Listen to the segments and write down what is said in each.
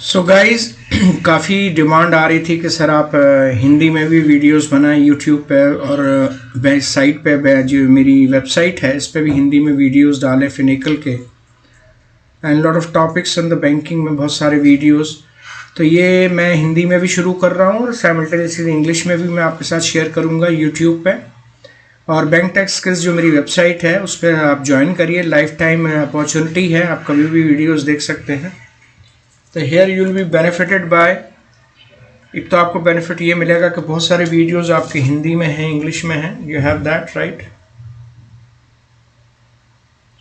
So guys काफ़ी demand आ रही थी कि सर आप हिंदी में भी वीडियोस बनाएं यूट्यूब पे और साइट पे जो मेरी वेबसाइट है इस पे भी हिंदी में वीडियोस डालें फिनिकल के and lot of topics in the banking में बहुत सारे वीडियोस। तो ये मैं हिंदी में भी शुरू कर रहा हूँ और साइमल्टेनियसली इंग्लिश में भी मैं आपके साथ शेयर करूँगा यूट्यूब पे। और बैंक टैक्स स्किल्स जो मेरी वेबसाइट है उस पर आप ज्वाइन करिए, लाइफ टाइम अपॉर्चुनिटी है, आप कभी भी वीडियोस देख सकते हैं। तो here you will be benefited by, एक तो आपको बेनिफिट ये मिलेगा कि बहुत सारे वीडियोस आपके हिंदी में हैं, इंग्लिश में हैं, यू हैव दैट राइट।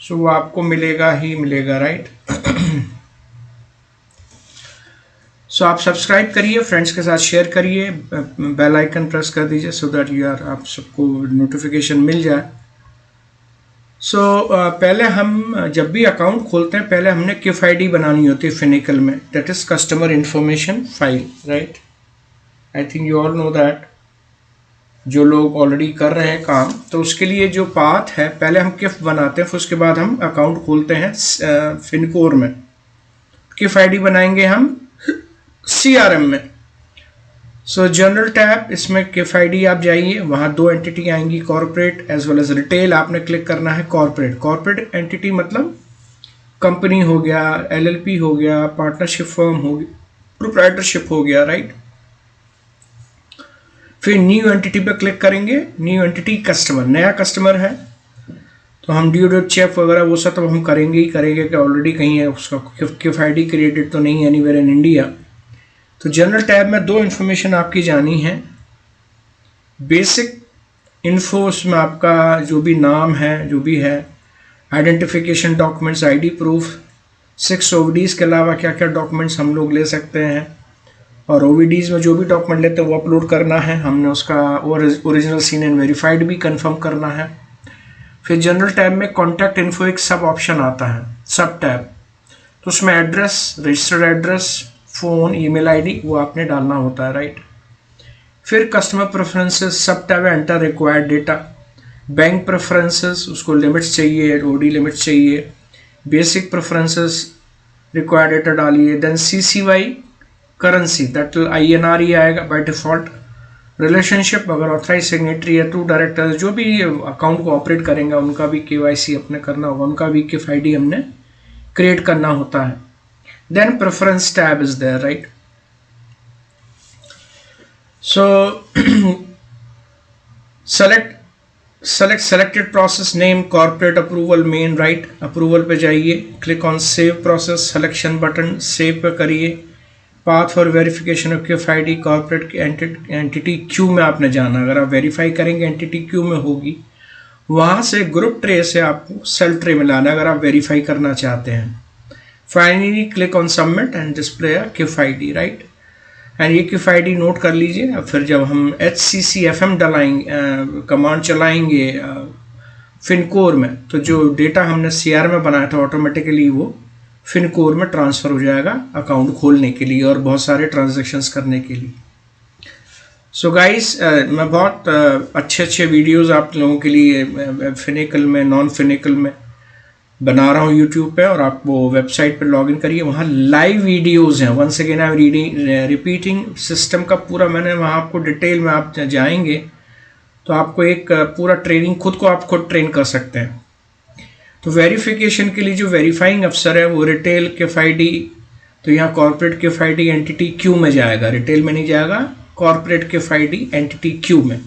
सो वो आपको मिलेगा ही मिलेगा, राइट। सो आप सब्सक्राइब करिए, फ्रेंड्स के साथ शेयर करिए, बेल आइकन प्रेस कर दीजिए सो दैट आप सबको नोटिफिकेशन मिल जाए। सो पहले हम जब भी अकाउंट खोलते हैं पहले हमने किफ आईडी बनानी होती है फिनिकल में, that is customer information file, right. I think you all know that, जो लोग ऑलरेडी कर रहे हैं काम। तो उसके लिए जो पाथ है, पहले हम किफ बनाते हैं फिर उसके बाद हम अकाउंट खोलते हैं फिनकोर में। किफ आईडी बनाएंगे हम CRM में। सो जनरल टैब, इसमें किफ आईडी आप जाइए, वहाँ दो एंटिटी आएंगी, corporate as well as retail. आपने क्लिक करना है कॉर्पोरेट एंटिटी मतलब कंपनी हो गया, LLP हो गया, पार्टनरशिप फर्म हो गया, प्रोप्राइटरशिप हो गया, राइट। फिर न्यू एंटिटी पे क्लिक करेंगे, न्यू एंटिटी कस्टमर, नया कस्टमर है तो हम ड्यू डेट चेक वगैरह वो सब तो हम करेंगे ही करेंगे कि ऑलरेडी कहीं है उसका किफ आईडी क्रिएटेड तो नहीं है एनीवेयर इन इंडिया। तो जनरल टैब में दो इन्फॉर्मेशन आपकी जानी है, बेसिक इन्फो, उसमें आपका जो भी नाम है जो भी है, identification documents, ID proof, 6 OVDs के अलावा क्या क्या डॉक्यूमेंट्स हम लोग ले सकते हैं, और OVDs में जो भी डॉक्यूमेंट लेते हैं वो अपलोड करना है हमने, उसका ओरिजिनल सीन एंड वेरीफाइड भी कंफर्म करना है। फिर जनरल टैब में कॉन्टैक्ट इन्फो एक सब ऑप्शन आता है, सब टैब, तो उसमें address, registered address, phone, email ID वो आपने डालना होता है, राइट। फिर कस्टमर प्रेफरेंसेस सब टैब है, enter required data, bank preferences उसको लिमिट्स चाहिए, OD लिमिट्स चाहिए, बेसिक प्रेफरेंसेस रिक्वायर्ड डेटा डालिए, then CCY currency that INR ही आएगा बाय डिफ़ॉल्ट। रिलेशनशिप, अगर ऑथराइज सिग्नेटरी है, 2 डायरेक्टर्स जो भी अकाउंट को ऑपरेट करेंगे उनका भी KYC अपने करना होगा, उनका भी किफ आईडी हमने क्रिएट करना होता है। Then preference tab is there, right. So selected process name, corporate approval main, right. Approval पे जाइए, click on save process, selection button, save पे करिए। Path for verification of KIF ID, corporate entity queue में आपने जाना, अगर आप verify करेंगे एंटिटी क्यू में होगी, वहाँ से ग्रुप ट्रे से आपको सेल ट्रे में लाना अगर आप वेरीफाई करना चाहते हैं। Finally click on submit and display KIF ID, right. And ये किफ आईडी नोट कर लीजिए। फिर जब हम HCCFM डलाएंगे, कमांड चलाएंगे फिनकोर में, तो जो डेटा हमने CR में बनाया था ऑटोमेटिकली वो फिनकोर में ट्रांसफ़र हो जाएगा अकाउंट खोलने के लिए और बहुत सारे ट्रांजैक्शंस करने के लिए। सो गाइस, मैं बहुत अच्छे वीडियोस आप लोगों के लिए फिनिकल में, नॉन फिनिकल में बना रहा हूँ यूट्यूब पे, और आप वो वेबसाइट पे लॉगिन करिए, वहाँ लाइव वीडियोस हैं। Once again I am repeating, system का पूरा मैंने वहाँ आपको डिटेल में आप जाएंगे तो आपको एक पूरा ट्रेनिंग खुद को आप खुद ट्रेन कर सकते हैं। तो वेरिफिकेशन के लिए जो वेरीफाइंग अफसर है वो रिटेल किफ आईडी, तो यहाँ corporate KIF ID entity queue में जाएगा, रिटेल में नहीं जाएगा, corporate KIF ID entity queue में।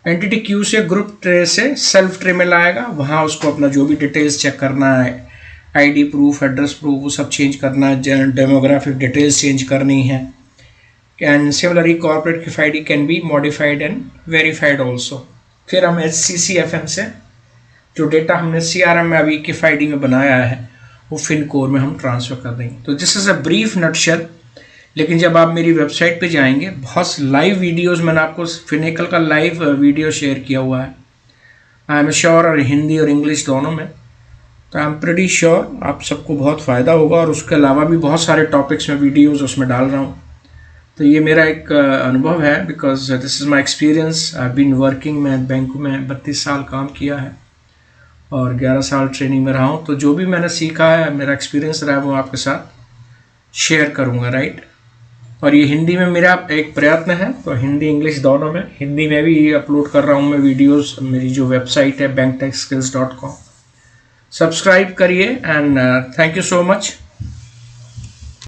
एंटिटी क्यू से ग्रुप ट्रे से सेल्फ ट्रे में लाएगा, वहाँ उसको अपना जो भी डिटेल्स चेक करना है, ID प्रूफ, एड्रेस प्रूफ, वो सब चेंज करना है, डेमोग्राफिक डिटेल्स चेंज करनी है। And similarly corporate KIF ID can be modified and verified also. फिर हम HCCFM से जो डेटा हमने CRM में अभी किफ आईडी में बनाया है वो फिनकोर में हम ट्रांसफ़र कर देंगे। तो this is a brief nutshell, लेकिन जब आप मेरी वेबसाइट पे जाएंगे बहुत लाइव वीडियोस, मैंने आपको फिनिकल का लाइव वीडियो शेयर किया हुआ है, आई एम श्योर, और हिंदी और इंग्लिश दोनों में। तो आई एम प्रीटी श्योर आप सबको बहुत फ़ायदा होगा, और उसके अलावा भी बहुत सारे टॉपिक्स में वीडियोस उसमें डाल रहा हूँ। तो ये मेरा एक अनुभव है, because this is my experience. I been working, मैं बैंक में 32 साल काम किया है और 11 साल ट्रेनिंग में रहा हूँ। तो जो भी मैंने सीखा है, मेरा एक्सपीरियंस रहा है वो आपके साथ शेयर करूँगा, राइट। और ये हिंदी में मेरा एक प्रयत्न है, तो हिंदी इंग्लिश दोनों में, हिंदी में भी अपलोड कर रहा हूँ मैं वीडियोस। मेरी जो वेबसाइट है banktechskills.com, सब्सक्राइब करिए and thank you so much.